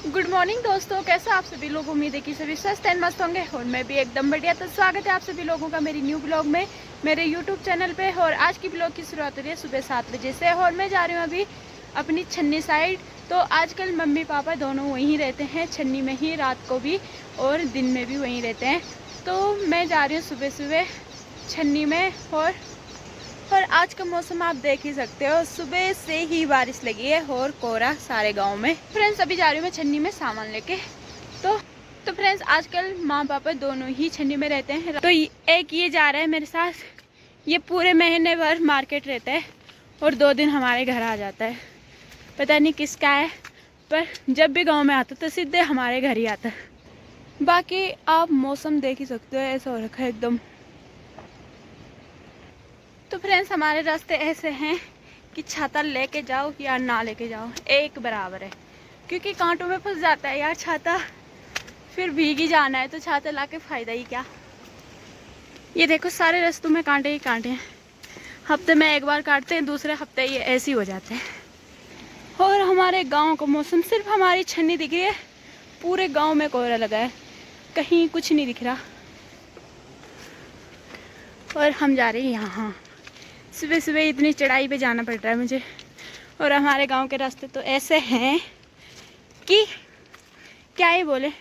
Good morning दोस्तों, कैसे आप सभी लोग। उम्मीद है कि सभी स्वस्थ एंड मस्त होंगे और मैं भी एकदम बढ़िया। तो स्वागत है आप सभी लोगों का मेरी न्यू ब्लॉग में, मेरे यूट्यूब चैनल पे। और आज की ब्लॉग की शुरुआत हो रही है सुबह 7 बजे से और मैं जा रही हूँ अभी अपनी छन्नी साइड। तो आजकल मम्मी पापा दोनों वहीं रहते हैं, छन्नी में ही, रात को भी और दिन में भी वहीं रहते हैं। तो मैं जा रही हूँ सुबह सुबह छन्नी में। और आज का मौसम आप देख ही सकते हो, सुबह से ही बारिश लगी है और कोहरा सारे गांव में। फ्रेंड्स अभी जा रही हूँ मैं छन्नी में सामान लेके। तो फ्रेंड्स आजकल माँ पापा दोनों ही छन्नी में रहते हैं। तो एक ये जा रहा है मेरे साथ, ये पूरे महीने भर मार्केट रहता है और 2 दिन हमारे घर आ जाता है। पता नहीं किसका है, पर जब भी गाँव में आता तो सीधे हमारे घर ही आता है। बाकी आप मौसम देख ही सकते हो, ऐसा हो रखा है एकदम। तो फ्रेंड्स हमारे रास्ते ऐसे हैं कि छाता लेके जाओ या ना लेके जाओ एक बराबर है, क्योंकि कांटों में फंस जाता है यार छाता, फिर भीग ही जाना है तो छाता लाके फ़ायदा ही क्या। ये देखो सारे रास्तों में कांटे ही कांटे हैं। हफ्ते में एक बार काटते हैं, दूसरे हफ्ते ये ऐसे ही हो जाते हैं। और हमारे गांव का मौसम, सिर्फ हमारी छन्नी दिख रही है, पूरे गाँव में कोहरा लगा है, कहीं कुछ नहीं दिख रहा। और हम जा रहे हैं यहाँ। सुबह सुबह इतनी चढ़ाई पे जाना पड़ रहा है मुझे। और हमारे गांव के रास्ते तो ऐसे हैं कि क्या ही बोले,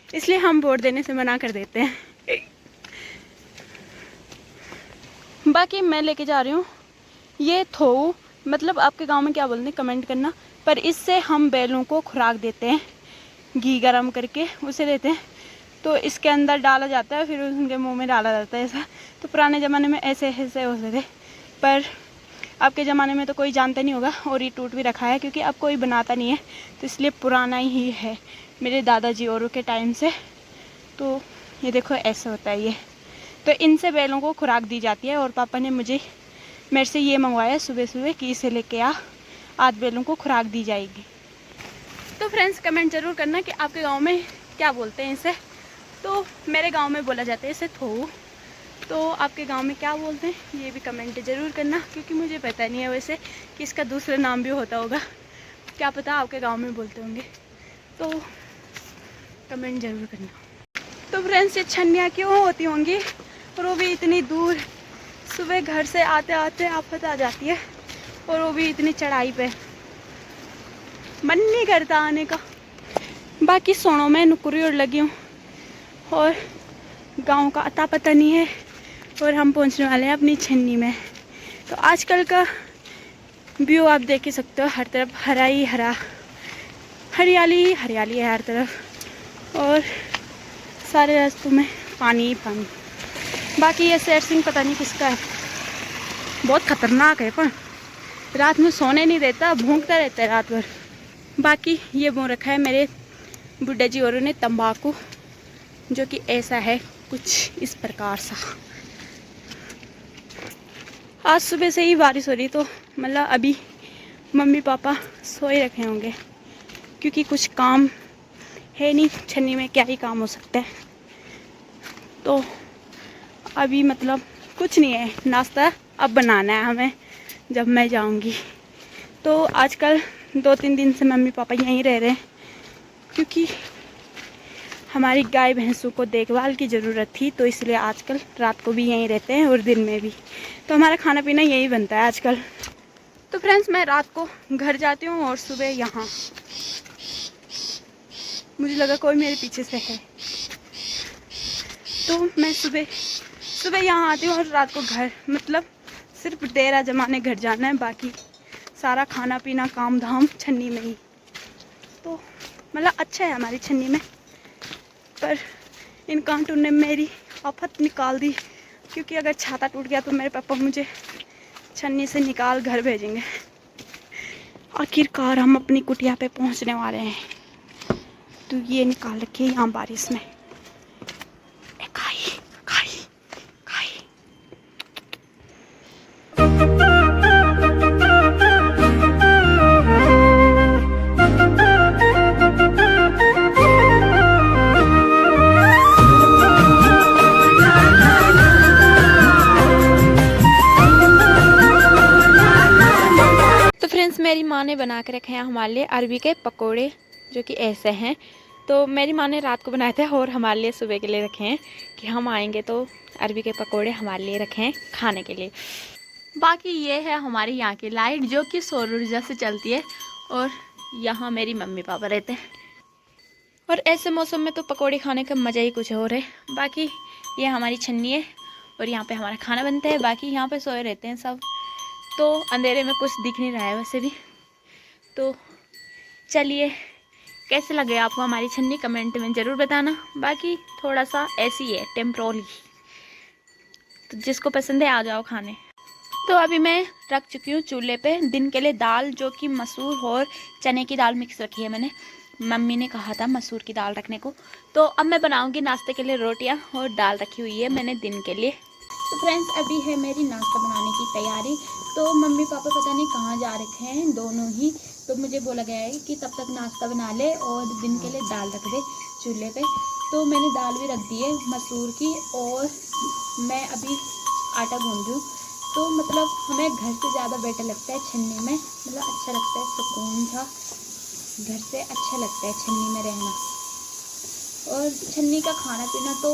इसलिए हम वोट देने से मना कर देते हैं। बाकी मैं लेके जा रही हूँ ये थोऊ, मतलब आपके गांव में क्या बोलते हैं कमेंट करना। पर इससे हम बैलों को खुराक देते हैं, घी गरम करके उसे देते हैं। तो इसके अंदर डाला जाता है, फिर उनके मुंह में डाला जाता है ऐसा। तो पुराने ज़माने में ऐसे ऐसे होते थे, पर आपके ज़माने में तो कोई जानता नहीं होगा। और ये टूट भी रखा है क्योंकि अब कोई बनाता नहीं है, तो इसलिए पुराना ही है मेरे दादाजी औरों के टाइम से। तो ये देखो ऐसे होता है ये। तो इनसे बैलों को खुराक दी जाती है। और पापा ने मेरे से ये मंगवाया सुबह सुबह कि इसे लेके आ, आज बैलों को खुराक दी जाएगी। तो फ्रेंड्स कमेंट ज़रूर करना कि आपके गाँव में क्या बोलते हैं इसे। तो मेरे गांव में बोला जाता है इसे थोऊ। तो आपके गांव में क्या बोलते हैं ये भी कमेंट ज़रूर करना, क्योंकि मुझे पता नहीं है वैसे कि इसका दूसरा नाम भी होता होगा। क्या पता आपके गांव में बोलते होंगे, तो कमेंट ज़रूर करना। तो फ्रेंड्स ये छन्नियाँ क्यों होती होंगी, और वो भी इतनी दूर। सुबह घर से आते आते आफत आ जाती है, और वो भी इतनी चढ़ाई पे, मन नहीं करता आने का। बाकी सोनों में नुकुरी और लगी हूँ और गांव का अता पता नहीं है। और हम पहुंचने वाले हैं अपनी छन्नी में। तो आजकल का व्यू आप देख ही सकते हो, हर तरफ हरा ही हरा, हरियाली ही हरियाली है हर तरफ, और सारे रास्तों में पानी ही पानी। बाकी ये शेर सिंह पता नहीं किसका है, बहुत ख़तरनाक है, पर रात में सोने नहीं देता, भूंकता रहता है रात भर। बाकी ये बो रखा है मेरे बुड्ढा जी औरों ने तंबाकू, जो कि ऐसा है कुछ इस प्रकार सा। आज सुबह से ही बारिश हो रही, तो मतलब अभी मम्मी पापा सोए रखे होंगे, क्योंकि कुछ काम है नहीं छन्नी में, क्या ही काम हो सकता है। तो अभी मतलब कुछ नहीं है, नाश्ता अब बनाना है हमें जब मैं जाऊंगी। तो आजकल 2-3 दिन से मम्मी पापा यहीं रह रहे हैं, क्योंकि हमारी गाय भैंसों को देखभाल की ज़रूरत थी, तो इसलिए आजकल रात को भी यहीं रहते हैं और दिन में भी। तो हमारा खाना पीना यही बनता है आजकल। तो फ्रेंड्स मैं रात को घर जाती हूँ और सुबह यहाँ, मुझे लगा कोई मेरे पीछे से है, तो मैं सुबह यहाँ आती हूँ और रात को घर, मतलब सिर्फ डेरा जमाने घर जाना है, बाकी सारा खाना पीना काम धाम छन्नी में ही। तो मतलब अच्छा है हमारी छन्नी में, पर इन कांटों ने मेरी आफत निकाल दी, क्योंकि अगर छाता टूट गया तो मेरे पापा मुझे छन्नी से निकाल घर भेजेंगे। आखिरकार हम अपनी कुटिया पे पहुंचने वाले हैं। तो ये निकाल रखी है यहाँ बारिश में, खाई खाई खाई। मेरी माँ ने बना के रखे हैं हमारे लिए अरबी के पकोड़े, जो कि ऐसे हैं। तो मेरी माँ ने रात को बनाए थे और हमारे लिए सुबह के लिए रखे हैं कि हम आएंगे तो अरबी के पकोड़े हमारे लिए रखे हैं खाने के लिए। बाकी ये है हमारी यहाँ की लाइट जो कि सौर ऊर्जा से चलती है, और यहाँ मेरी मम्मी पापा रहते हैं। और ऐसे मौसम में तो पकोड़े खाने का मज़ा ही कुछ और है। बाकी ये हमारी छन्नी है और यहाँ पे हमारा खाना बनता है। बाकी यहाँ पे सोए रहते हैं सब, तो अंधेरे में कुछ दिख नहीं रहा है वैसे भी। तो चलिए, कैसे लगे आपको हमारी छन्नी कमेंट में ज़रूर बताना। बाकी थोड़ा सा ऐसी है टेम्परोली, तो जिसको पसंद है आ जाओ खाने। तो अभी मैं रख चुकी हूँ चूल्हे पे दिन के लिए दाल, जो कि मसूर और चने की दाल मिक्स रखी है मैंने। मम्मी ने कहा था मसूर की दाल रखने को। तो अब मैं बनाऊँगी नाश्ते के लिए रोटियाँ, और दाल रखी हुई है मैंने दिन के लिए। तो फ्रेंड्स, अभी है मेरी नाश्ता बनाने की तैयारी। तो मम्मी पापा पता नहीं कहाँ जा रखे हैं दोनों ही, तो मुझे बोला गया है कि तब तक नाश्ता बना ले और दिन के लिए दाल रख दे चूल्हे पे। तो मैंने दाल भी रख दी है मसूर की, और मैं अभी आटा गूंद रही हूँ। तो मतलब हमें घर से ज़्यादा बेटर लगता है छन्नी में, मतलब अच्छा लगता है, सुकून सा घर से अच्छा लगता है छन्नी में रहना। और छन्नी का खाना पीना तो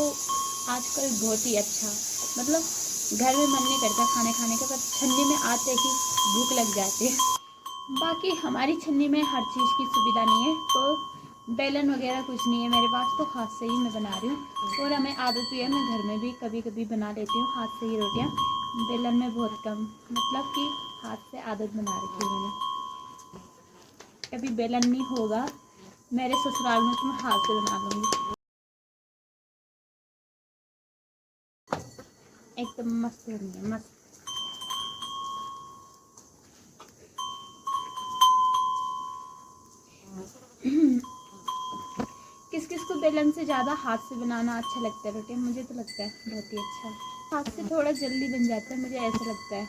आजकल बहुत ही अच्छा, मतलब घर में मन नहीं करता खाने खाने का, पर छन्नी में आते ही भूख लग जाती है। बाकी हमारी छन्नी में हर चीज़ की सुविधा नहीं है, तो बेलन वगैरह कुछ नहीं है मेरे पास, तो हाथ से ही मैं बना रही हूँ। और हमें आदत भी है, मैं घर में भी कभी कभी बना लेती हूँ हाथ से ही रोटियाँ, बेलन में बहुत कम, मतलब कि हाथ से आदत बना रखी है मैंने। कभी बेलन नहीं होगा मेरे ससुराल में तो मैं हाथ से बना लूँगी। एकदम मस्त बनी है, मस्त। किस किस को बेलन से ज़्यादा हाथ से बनाना अच्छा लगता है रोटियाँ, मुझे तो लगता है बहुत ही अच्छा। हाथ से थोड़ा जल्दी बन जाता है, मुझे ऐसा लगता है।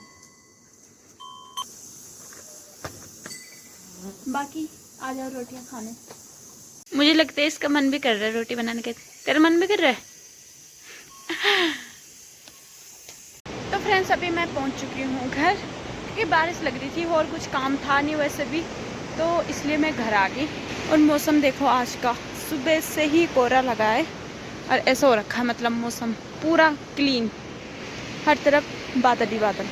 बाकी आ जाओ रोटियाँ खाने। मुझे लगता है इसका मन भी कर रहा है रोटी बनाने के। तेरा मन भी कर रहा है? तो फ्रेंड्स, अभी मैं पहुंच चुकी हूँ घर, क्योंकि बारिश लग रही थी और कुछ काम था नहीं वैसे भी, तो इसलिए मैं घर आ गई। और मौसम देखो आज का, सुबह से ही कोहरा लगा है और ऐसा हो रखा है, मतलब मौसम पूरा क्लीन, हर तरफ बादल ही बादल।